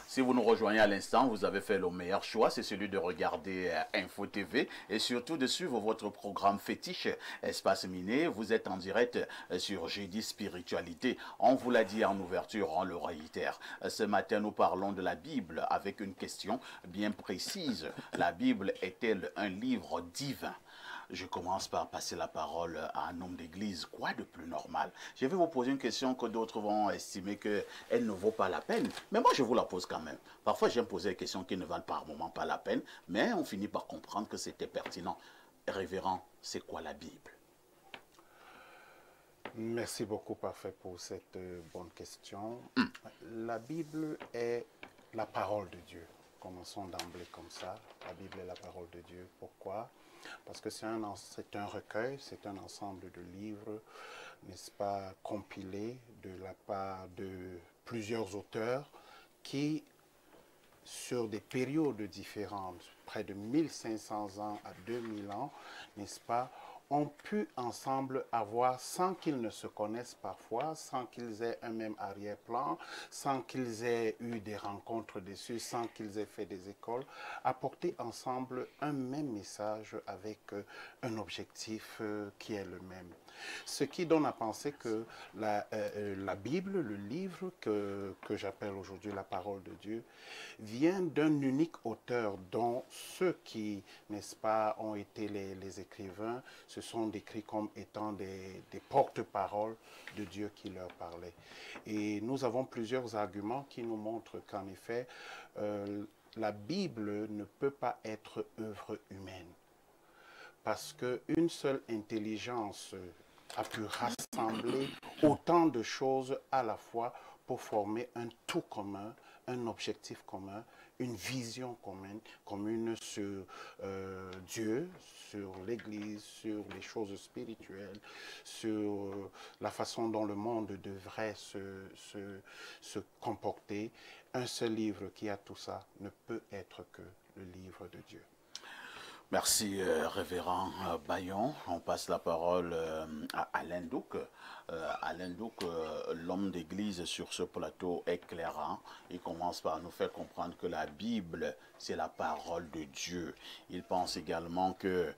Si vous nous rejoignez à l'instant, vous avez fait le meilleur choix, c'est celui de regarder Info TV et surtout de suivre votre programme fétiche Espace Miné. Vous êtes en direct sur Jeudi Spiritualité. On vous l'a dit en ouverture, on le réitère. Ce matin, nous parlons de la Bible avec une question bien précise. La Bible est-elle un livre divin? Je commence par passer la parole à un homme d'église. Quoi de plus normal? Je vais vous poser une question que d'autres vont estimer qu'elle ne vaut pas la peine. Mais moi, je vous la pose quand même. Parfois, j'aime poser des questions qui ne valent par moment pas la peine. Mais on finit par comprendre que c'était pertinent. Révérend, c'est quoi la Bible? Merci beaucoup, Parfait, pour cette bonne question. La Bible est la parole de Dieu. Commençons d'emblée comme ça. La Bible est la parole de Dieu. Pourquoi? Parce que c'est un recueil, c'est un ensemble de livres, n'est-ce pas, compilés de la part de plusieurs auteurs qui, sur des périodes différentes, près de 1500 ans à 2000 ans, n'est-ce pas, ont pu ensemble avoir, sans qu'ils ne se connaissent parfois, sans qu'ils aient un même arrière-plan, sans qu'ils aient eu des rencontres dessus, sans qu'ils aient fait des écoles, apporter ensemble un même message avec un objectif qui est le même. Ce qui donne à penser que la Bible, le livre que j'appelle aujourd'hui la parole de Dieu, vient d'un unique auteur dont ceux qui, n'est-ce pas, ont été les écrivains, se sont décrits comme étant des porte-paroles de Dieu qui leur parlait. Et nous avons plusieurs arguments qui nous montrent qu'en effet, la Bible ne peut pas être œuvre humaine. Parce qu'une seule intelligence a pu rassembler autant de choses à la fois pour former un tout commun, un objectif commun, une vision commune sur Dieu, sur l'Église, sur les choses spirituelles, sur la façon dont le monde devrait se comporter. Un seul livre qui a tout ça ne peut être que le livre de Dieu. Merci, révérend Bayon. On passe la parole à Alain Douc. Alain Douc, l'homme d'église sur ce plateau éclairant, il commence par nous faire comprendre que la Bible, c'est la parole de Dieu. Il pense également que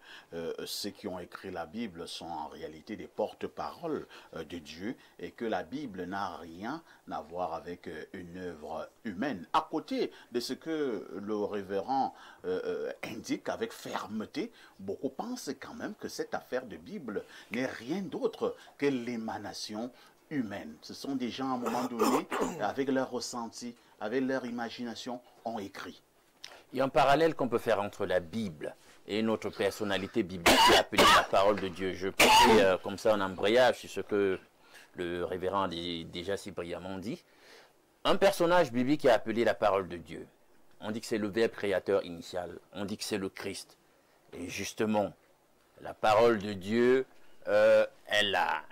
ceux qui ont écrit la Bible sont en réalité des porte-paroles de Dieu et que la Bible n'a rien à voir avec une œuvre humaine. À côté de ce que le révérend indique avec fermeté, beaucoup pensent quand même que cette affaire de Bible n'est rien d'autre que l'émanation humaine. Ce sont des gens à un moment donné, avec leur ressenti, avec leur imagination, ont écrit. Il y a un parallèle qu'on peut faire entre la Bible et une autre personnalité biblique qui est appelée la parole de Dieu. Je peux faire comme ça en embrayage sur ce que le révérend a déjà si brillamment dit. Un personnage biblique qui est appelé la parole de Dieu. On dit que c'est le Verbe créateur initial. On dit que c'est le Christ. Et justement, la parole de Dieu, elle a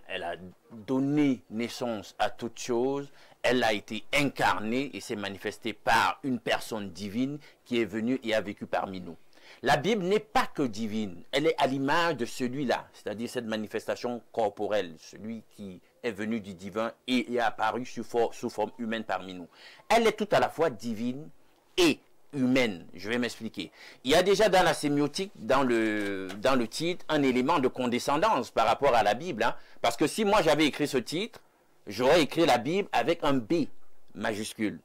donné naissance à toute chose. Elle a été incarnée et s'est manifestée par une personne divine qui est venue et a vécu parmi nous. La Bible n'est pas que divine, elle est à l'image de celui-là, c'est-à-dire cette manifestation corporelle, celui qui est venu du divin et est apparu sous forme humaine parmi nous. Elle est tout à la fois divine et humaine. Je vais m'expliquer. Il y a déjà dans la sémiotique, dans le titre, un élément de condescendance par rapport à la Bible. Hein, parce que si moi j'avais écrit ce titre, j'aurais écrit la Bible avec un B majuscule.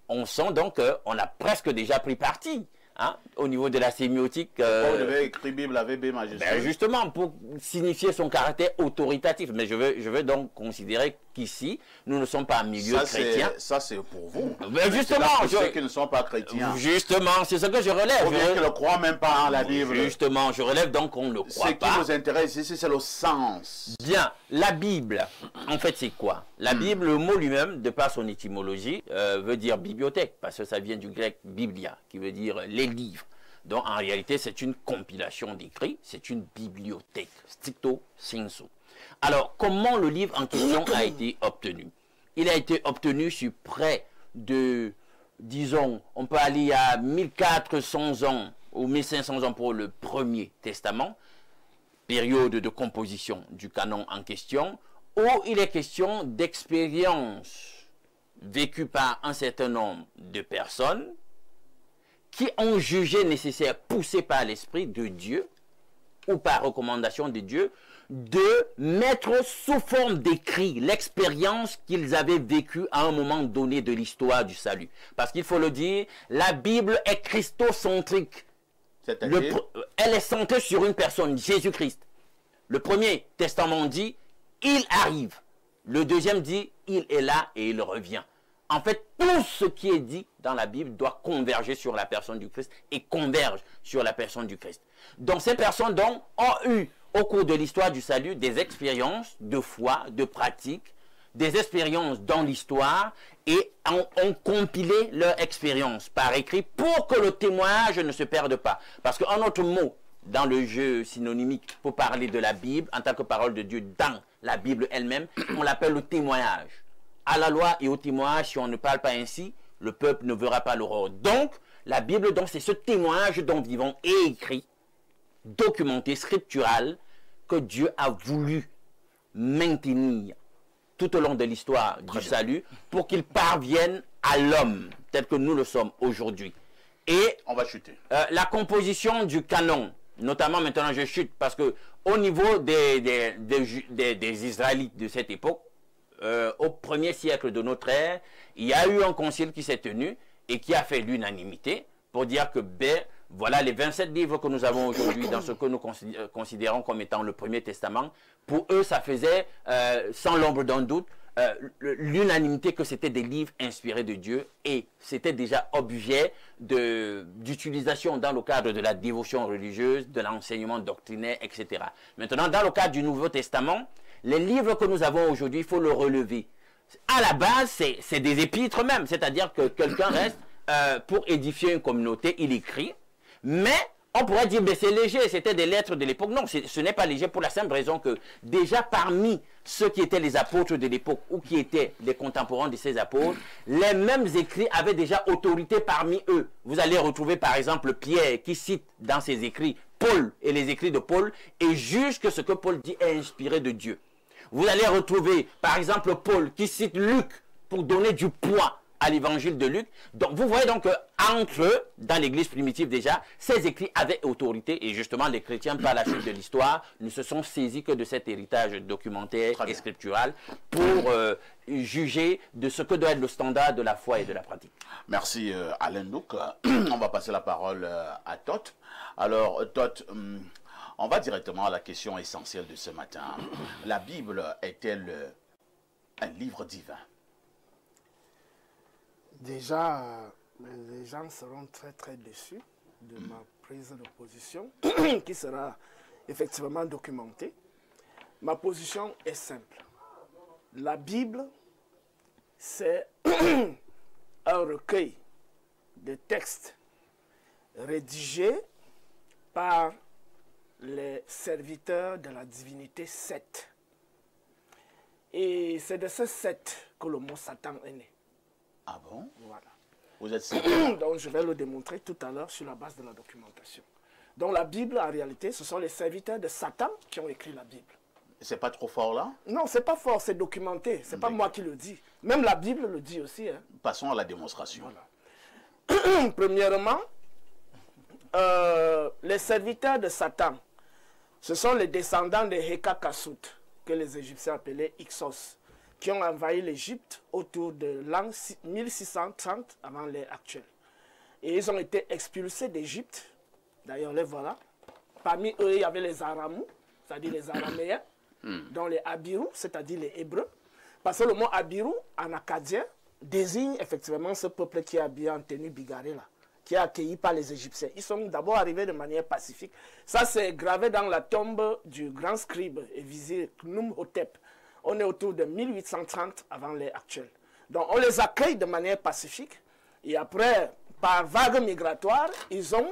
On sent donc qu'on a presque déjà pris parti. Hein, au niveau de la sémiotique. Pourquoi vous devez écrire Bible avec B majuscule? Ben justement, pour signifier son caractère autoritatif. Mais je veux donc considérer qu'ici, nous ne sommes pas un milieu chrétien. Ça, c'est pour vous. Ben justement, ceux qui ne sont pas chrétiens. Justement, c'est ce que je relève. Ou bien qui ne croient même pas en la Bible. Justement, je relève donc qu'on ne le croit pas. Ce qui nous intéresse ici, c'est le sens. Bien, la Bible, en fait, c'est quoi? La Bible, le mot lui-même, de par son étymologie, veut dire bibliothèque, parce que ça vient du grec biblia, qui veut dire les livres. Donc, en réalité, c'est une compilation d'écrits, c'est une bibliothèque, stricto sensu. Alors, comment le livre en question a été obtenu? Il a été obtenu sur près de, disons, on peut aller à 1400 ans ou 1500 ans pour le Premier Testament, période de composition du canon en question, où il est question d'expérience vécu par un certain nombre de personnes qui ont jugé nécessaire, poussés par l'Esprit de Dieu ou par recommandation de Dieu, de mettre sous forme d'écrit l'expérience qu'ils avaient vécue à un moment donné de l'histoire du salut. Parce qu'il faut le dire, la Bible est christocentrique. Elle est centrée sur une personne, Jésus-Christ. Le premier testament dit, il arrive. Le deuxième dit, il est là et il revient. En fait, tout ce qui est dit dans la Bible doit converger sur la personne du Christ et converge sur la personne du Christ. Donc ces personnes donc, ont eu au cours de l'histoire du salut des expériences de foi, de pratique, des expériences dans l'histoire et ont compilé leur expérience par écrit pour que le témoignage ne se perde pas. Parce qu'un autre mot dans le jeu synonymique pour parler de la Bible en tant que parole de Dieu dans la Bible elle-même, on l'appelle le témoignage. À la loi et au témoignage, si on ne parle pas ainsi, le peuple ne verra pas l'aurore. Donc, la Bible, c'est ce témoignage dont vivons et écrit, documenté, scriptural, que Dieu a voulu maintenir tout au long de l'histoire du salut pour qu'il parvienne à l'homme tel que nous le sommes aujourd'hui. Et on va chuter. La composition du canon, notamment maintenant je chute parce que au niveau des Israélites de cette époque, au 1er siècle de notre ère, il y a eu un concile qui s'est tenu et qui a fait l'unanimité pour dire que voilà les 27 livres que nous avons aujourd'hui dans ce que nous considérons comme étant le Premier Testament. Pour eux, ça faisait, sans l'ombre d'un doute, l'unanimité que c'était des livres inspirés de Dieu et c'était déjà objet d'utilisation dans le cadre de la dévotion religieuse, de l'enseignement doctrinaire, etc. Maintenant, dans le cadre du Nouveau Testament, les livres que nous avons aujourd'hui, il faut le relever. À la base, c'est des épîtres même, c'est-à-dire que quelqu'un reste pour édifier une communauté, il écrit, mais on pourrait dire, c'est léger, c'était des lettres de l'époque. Non, ce n'est pas léger pour la simple raison que déjà parmi ceux qui étaient les apôtres de l'époque ou qui étaient les contemporains de ces apôtres, les mêmes écrits avaient déjà autorité parmi eux. Vous allez retrouver par exemple Pierre qui cite dans ses écrits Paul et les écrits de Paul et juge que ce que Paul dit est inspiré de Dieu. Vous allez retrouver par exemple Paul qui cite Luc pour donner du poids à l'évangile de Luc. Donc vous voyez donc qu'entre eux, dans l'église primitive déjà, ces écrits avaient autorité et justement les chrétiens par la suite de l'histoire ne se sont saisis que de cet héritage documentaire et scriptural pour juger de ce que doit être le standard de la foi et de la pratique. Merci Alain Douk. On va passer la parole à Toth. Alors Toth, on va directement à la question essentielle de ce matin. La Bible est-elle un livre divin? Déjà, les gens seront très déçus de ma prise de position qui sera effectivement documentée. Ma position est simple. La Bible, c'est un recueil de textes rédigés par les serviteurs de la divinité Seth. Et c'est de ce Seth que le mot Satan est né. Ah bon? Voilà. Vous êtes sûr? Donc je vais le démontrer tout à l'heure sur la base de la documentation. Donc la Bible, en réalité, ce sont les serviteurs de Satan qui ont écrit la Bible. C'est pas trop fort là? Non, c'est pas fort, c'est documenté. C'est pas moi qui le dis. Même la Bible le dit aussi. Hein. Passons à la démonstration. Voilà. Premièrement, les serviteurs de Satan, ce sont les descendants de Hekakasut, que les Égyptiens appelaient Ixos, qui ont envahi l'Égypte autour de l'an 1630 avant l'ère actuelle. Et ils ont été expulsés d'Égypte. D'ailleurs, les voilà. Parmi eux, il y avait les Aramous, c'est-à-dire les Araméens, dont les Abirous, c'est-à-dire les Hébreux. Parce que le mot Abirou, en acadien, désigne effectivement ce peuple qui est habillé en tenue bigarrée, là, qui est accueilli par les Égyptiens. Ils sont d'abord arrivés de manière pacifique. Ça, c'est gravé dans la tombe du grand scribe et vizir Khnum-Hotep. On est autour de 1830 avant l'ère actuelle. Donc, on les accueille de manière pacifique. Et après, par vague migratoire, ils ont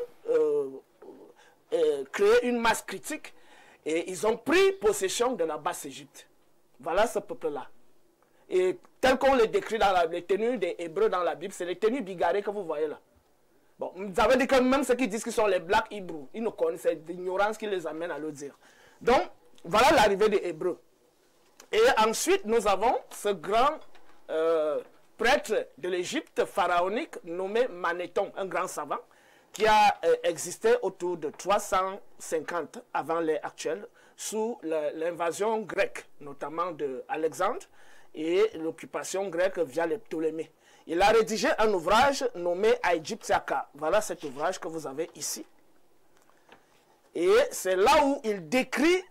créé une masse critique et ils ont pris possession de la Basse-Égypte. Voilà ce peuple-là. Et tel qu'on les décrit dans les tenues des Hébreux dans la Bible, c'est les tenues bigarrées que vous voyez là. Bon, ça veut dire que même ceux qui disent qu'ils sont les Black Hebrews, ils ne connaissent, c'est l'ignorance qui les amène à le dire. Donc, voilà l'arrivée des Hébreux. Et ensuite, nous avons ce grand prêtre de l'Égypte pharaonique nommé Manéthon, un grand savant, qui a existé autour de 350 avant l'ère actuelle, sous l'invasion grecque, notamment d'Alexandre, et l'occupation grecque via les Ptolémées. Il a rédigé un ouvrage nommé Aegyptiaca. Voilà cet ouvrage que vous avez ici. Et c'est là où il décrit,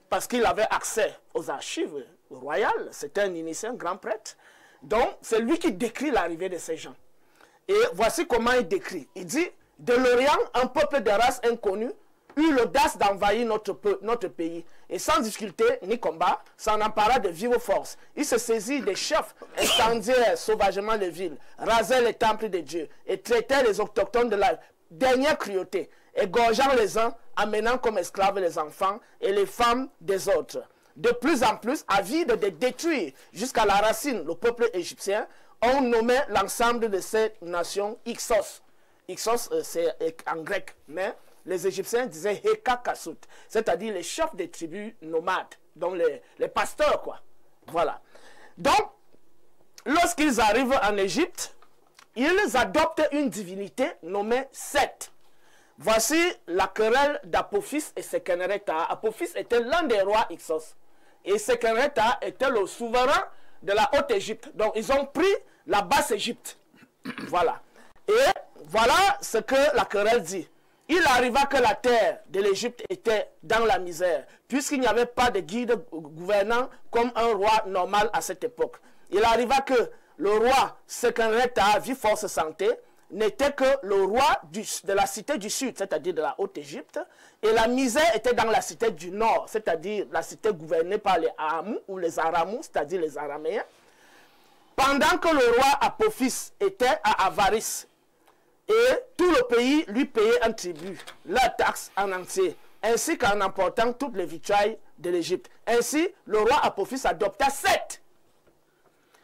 parce qu'il avait accès aux archives royales, c'était un initié, un grand prêtre, donc c'est lui qui décrit l'arrivée de ces gens. Et voici comment il décrit. Il dit, de l'Orient, un peuple de race inconnue eut l'audace d'envahir notre pays. Et sans difficulté ni combat, s'en empara de vive force. Il se saisit des chefs, incendièrent sauvagement les villes, rasèrent les temples de Dieu et traitèrent les autochtones de la dernière cruauté, égorgeant les uns, amenant comme esclaves les enfants et les femmes des autres. De plus en plus, avides de détruire jusqu'à la racine le peuple égyptien, on nommait l'ensemble de ces nations Ixos. Ixos, c'est en grec, mais les Égyptiens disaient Hekakasut, c'est-à-dire les chefs des tribus nomades, donc les pasteurs, quoi. Voilà. Donc, lorsqu'ils arrivent en Égypte, ils adoptent une divinité nommée Seth. Voici la querelle d'Apophis et Sekenreta. Apophis était l'un des rois Ixos. Et Sekenreta était le souverain de la Haute-Égypte. Donc, ils ont pris la Basse-Égypte. Voilà. Et voilà ce que la querelle dit. Il arriva que la terre de l'Égypte était dans la misère, puisqu'il n'y avait pas de guide gouvernant comme un roi normal à cette époque. Il arriva que le roi Sekenreta, vie force santé, n'était que le roi de la cité du sud, c'est-à-dire de la Haute-Égypte, et la misère était dans la cité du nord, c'est-à-dire la cité gouvernée par les Ahamous ou les Aramous, c'est-à-dire les Araméens. Pendant que le roi Apophis était à Avaris, et tout le pays lui payait un tribut, la taxe en entier, ainsi qu'en emportant toutes les victuailles de l'Égypte. Ainsi, le roi Apophis adopta Seth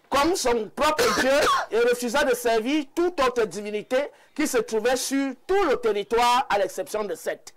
comme son propre Dieu et refusa de servir toute autre divinité qui se trouvait sur tout le territoire à l'exception de Seth.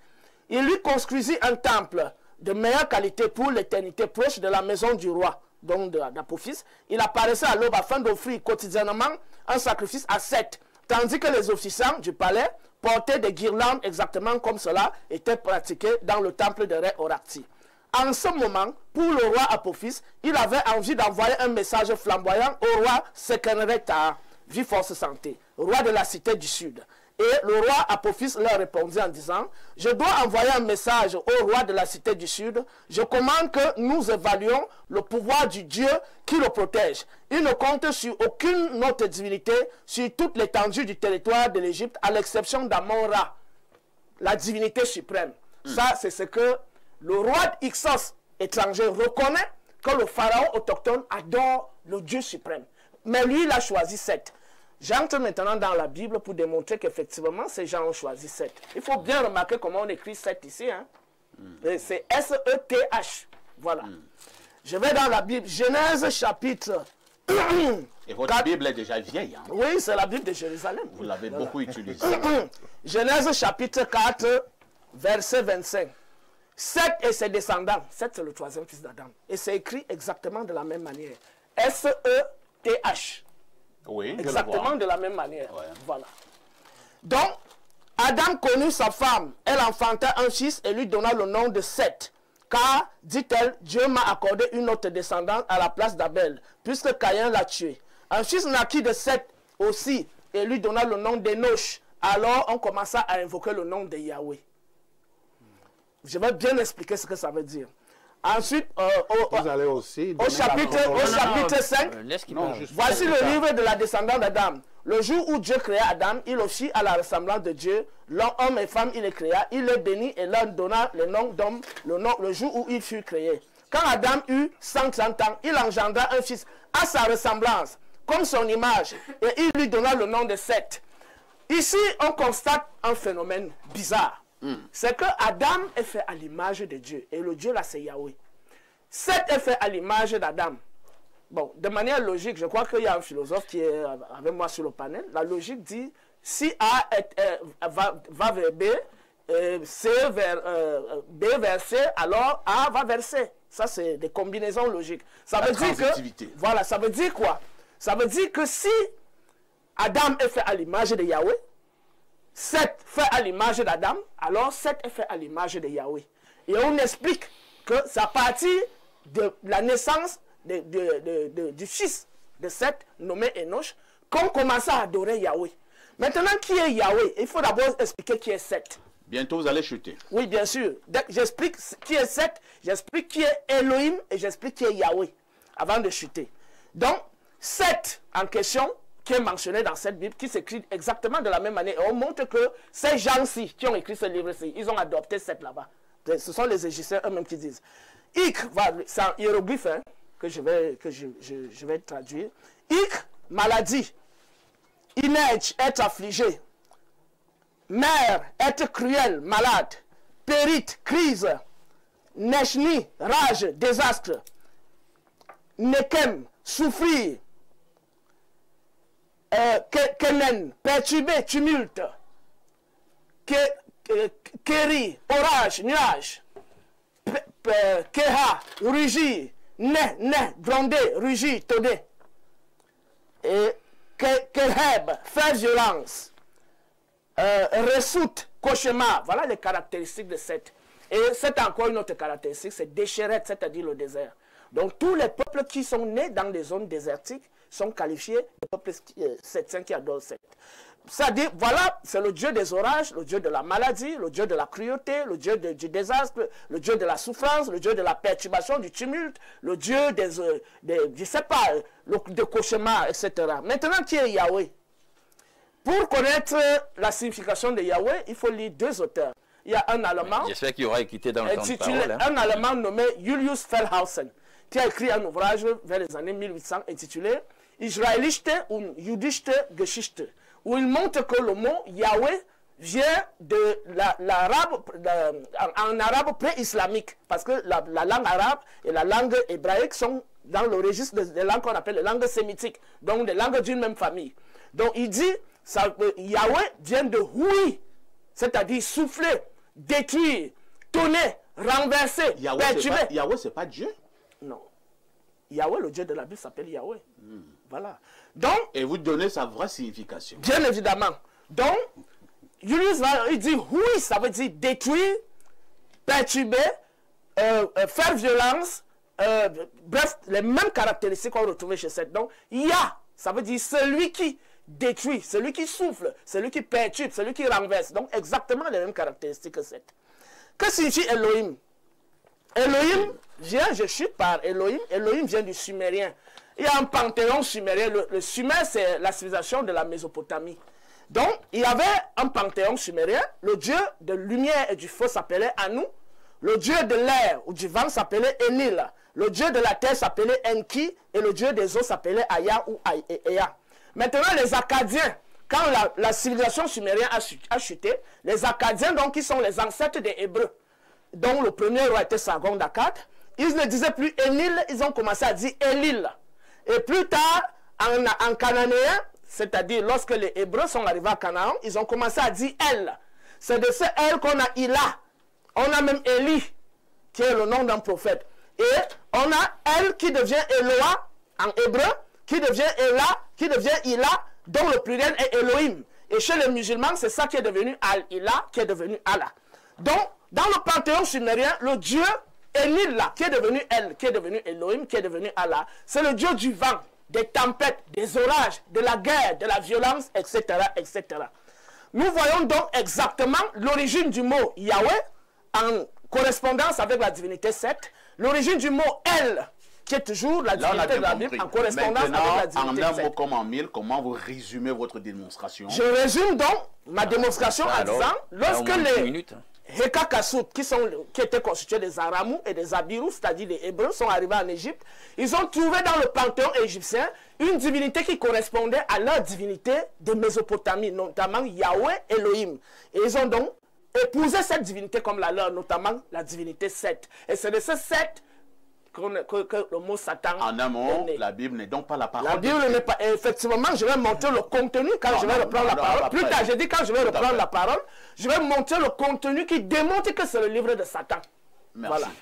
Il lui construisit un temple de meilleure qualité pour l'éternité proche de la maison du roi, donc d'Apophis. Il apparaissait à l'aube afin d'offrir quotidiennement un sacrifice à Seth, tandis que les officiants du palais portaient des guirlandes exactement comme cela était pratiqué dans le temple de Ré-Orakti. En ce moment, pour le roi Apophis, il avait envie d'envoyer un message flamboyant au roi Sekenreta, vie force santé, roi de la cité du sud. Et le roi Apophis leur répondit en disant, « Je dois envoyer un message au roi de la cité du sud. Je commande que nous évaluions le pouvoir du Dieu qui le protège. Il ne compte sur aucune autre divinité sur toute l'étendue du territoire de l'Égypte, à l'exception d'Amon-Ra, la divinité suprême. » Ça, c'est ce que le roi Ixos étranger reconnaît, que le pharaon autochtone adore le Dieu suprême. Mais lui, il a choisi Seth. J'entre maintenant dans la Bible pour démontrer qu'effectivement, ces gens ont choisi Seth. Il faut bien remarquer comment on écrit Seth ici. Hein? C'est S-E-T-H. Voilà. Je vais dans la Bible. Genèse chapitre... Et votre Bible est déjà vieille. Hein? Oui, c'est la Bible de Jérusalem. Vous l'avez beaucoup utilisée. Genèse chapitre 4, verset 25. Seth et ses descendants. Seth, c'est le troisième fils d'Adam. Et c'est écrit exactement de la même manière. S-E-T-H. Oui, exactement de la même manière. Ouais. Voilà. Donc, Adam connut sa femme. Elle enfanta un fils et lui donna le nom de Seth. Car, dit-elle, Dieu m'a accordé une autre descendante à la place d'Abel, puisque Caïn l'a tué. Un fils naquit de Seth aussi et lui donna le nom d'Enoch. Alors, on commença à invoquer le nom de Yahweh. Je vais bien expliquer ce que ça veut dire. Ensuite, vous allez aussi au chapitre 5, voici le livre de la descendance d'Adam. Le jour où Dieu créa Adam, il le fit à la ressemblance de Dieu. L'homme et femme, il les créa. Il les bénit et leur donna le nom d'homme le jour où il fut créé. Quand Adam eut 130 ans, il engendra un fils à sa ressemblance, comme son image, et il lui donna le nom de Seth. Ici, on constate un phénomène bizarre. C'est que Adam est fait à l'image de Dieu. Et le Dieu là, c'est Yahweh. Seth est fait à l'image d'Adam. Bon, de manière logique, je crois qu'il y a un philosophe qui est avec moi sur le panel. La logique dit, si A va vers B, C vers B vers C, alors A va vers C. Ça, c'est des combinaisons logiques. Ça veut dire que, voilà, ça veut dire quoi? Ça veut dire que si Adam est fait à l'image de Yahweh, Seth fait à l'image d'Adam, alors Seth est fait à l'image de Yahweh. Et on explique que c'est à partir de la naissance du fils de Seth, nommé Enoch, qu'on commence à adorer Yahweh. Maintenant, qui est Yahweh? Il faut d'abord expliquer qui est Seth. Bientôt, vous allez chuter. Oui, bien sûr. J'explique qui est Seth, j'explique qui est Elohim et j'explique qui est Yahweh avant de chuter. Donc, Seth en question, qui est mentionné dans cette Bible, qui s'écrit exactement de la même manière. Et on montre que ces gens-ci qui ont écrit ce livre-ci, ils ont adopté Seth là-bas. Ce sont les Égyptiens eux-mêmes qui disent. Ik, c'est un hiéroglyphe hein, que je vais traduire. Ik, maladie. Inej, être affligé. Mère, être cruel, malade. Périte, crise. Nechni, rage, désastre. Nekem, souffrir. Kenen, perturbé, tumulte. Kéri, orage, nuage. Keha, rugir. Ne, gronder, rugir, tonner. Et Keheb, faire violence. Ressoute, cauchemar. Voilà les caractéristiques de Seth. Et c'est encore une autre caractéristique, c'est déchirette, c'est-à-dire le désert. Donc tous les peuples qui sont nés dans des zones désertiques sont qualifiés de peuples settiens qui adorent Seth. C'est-à-dire, voilà, c'est le dieu des orages, le dieu de la maladie, le dieu de la cruauté, le dieu du désastre, le dieu de la souffrance, le dieu de la perturbation, du tumulte, le dieu je sais pas, des cauchemars, etc. Maintenant, qui est Yahweh? Pour connaître la signification de Yahweh, il faut lire deux auteurs. Il y a un Allemand, j'espère qu'il aura écouté dans le temps de parole, hein. Un Allemand nommé Julius Fellhausen, qui a écrit un ouvrage vers les années 1800 intitulé Israeliste und Jüdische Geschichte, où il montre que le mot Yahweh vient de l'arabe, en arabe pré-islamique, parce que la langue arabe et la langue hébraïque sont dans le registre des langues qu'on appelle les langues sémitiques, donc des langues d'une même famille. Donc il dit, Yahweh vient de Hui, c'est-à-dire souffler, détruire, tonner, renverser, perturber. Yahweh, c'est pas Dieu? Non. Yahweh, le Dieu de la Bible, s'appelle Yahweh. Voilà. Donc, et vous donnez sa vraie signification. Bien évidemment. Donc, Julius, il dit oui, ça veut dire détruire, perturber, faire violence, bref, les mêmes caractéristiques qu'on retrouve chez Seth. Donc, Yah, ça veut dire celui qui détruit, celui qui souffle, celui qui perturbe, celui qui renverse. Donc, exactement les mêmes caractéristiques que Seth. Que signifie Elohim? Elohim vient, je chute par Elohim. Elohim vient du sumérien. Il y a un panthéon sumérien. Le Sumer, c'est la civilisation de la Mésopotamie. Donc, il y avait un panthéon sumérien. Le dieu de lumière et du feu s'appelait Anu. Le dieu de l'air ou du vent s'appelait Enil. Le dieu de la terre s'appelait Enki. Et le dieu des eaux s'appelait Aya ou Ea. Maintenant, les Akkadiens, quand la civilisation sumérienne a chuté, les Akkadiens, donc, qui sont les ancêtres des Hébreux, dont le premier roi était Sargon d'Akkad, ils ne disaient plus Enil, ils ont commencé à dire Elil. Et plus tard, en cananéen, c'est-à-dire lorsque les Hébreux sont arrivés à Canaan, ils ont commencé à dire El. C'est de ce El qu'on a Ila. On a même Eli, qui est le nom d'un prophète. Et on a El qui devient Eloah en hébreu, qui devient Ela, qui devient Ila, dont le pluriel est Elohim. Et chez les musulmans, c'est ça qui est devenu Al-Ila, qui est devenu Allah. Donc, dans le panthéon sumérien, le dieu Enil, là, qui est devenu El, qui est devenu Elohim, qui est devenu Allah, c'est le dieu du vent, des tempêtes, des orages, de la guerre, de la violence, etc., etc. Nous voyons donc exactement l'origine du mot Yahweh en correspondance avec la divinité Seth, l'origine du mot El, qui est toujours la divinité de la Bible, en correspondance avec la divinité en un Seth. mot comme en mille, comment vous résumez votre démonstration? Je résume donc ma démonstration en disant, lorsque les Hekakasut, qui étaient constitués des Aramous et des Abirous, c'est-à-dire des Hébreux, sont arrivés en Égypte, ils ont trouvé dans le panthéon égyptien une divinité qui correspondait à leur divinité de Mésopotamie, notamment Yahweh Elohim. Et ils ont donc épousé cette divinité comme la leur, notamment la divinité Seth. Et c'est de ce Seth que le mot Satan. En un mot, la Bible n'est donc pas la parole. La Bible n'est pas. Effectivement, je vais montrer le contenu quand je vais reprendre la parole. Plus tard, j'ai dit quand je vais reprendre la parole, je vais montrer le contenu qui démontre que c'est le livre de Satan. Merci. Voilà.